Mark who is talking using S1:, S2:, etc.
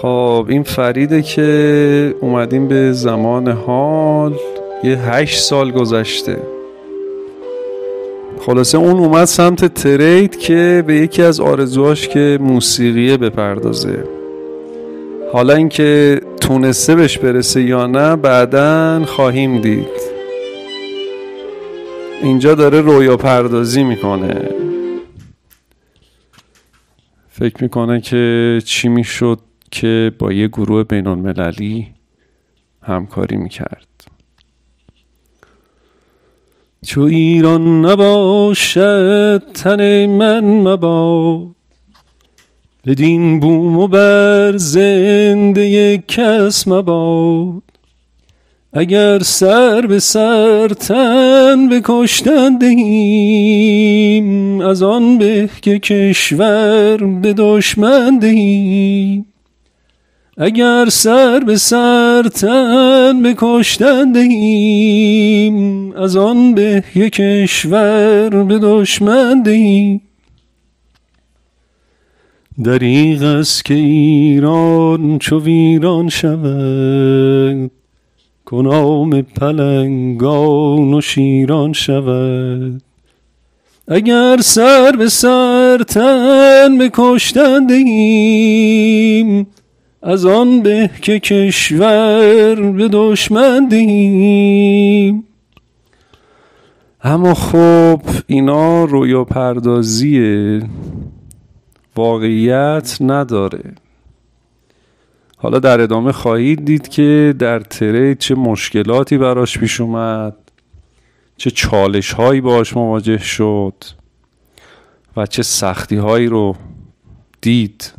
S1: خب این فریده که اومدیم به زمان حال. یه 8 سال گذشته. خلاصه اون اومد سمت ترید که به یکی از آرزوهاش که موسیقیه بپردازه. حالا اینکه تونسته بهش برسه یا نه بعداً خواهیم دید. اینجا داره رویا پردازی میکنه. فکر میکنه که چی میشد که با یه گروه بین المللی همکاری میکرد. چو ایران نباشد تن من مباد، بدین بوم و بر زنده کس مباد. اگر سر به سر تن به کشتن دهیم، از آن به که کشور به دشمن دهیم. اگر سر به سر تن به کشتن دهیم، از آن به که کشور به دشمن دهیم. دریغ است که ایران چو ویران شود، کنام پلنگان و شیران شود. اگر سر به سر تن به کشتن دهیم، از آن به که کشور به دشمن دهیم. اما خب اینا رویا پردازیه، واقعیت نداره. حالا در ادامه خواهید دید که در ترید چه مشکلاتی براش پیش اومد، چه چالش هایی باش مواجه شد و چه سختی هایی رو دید.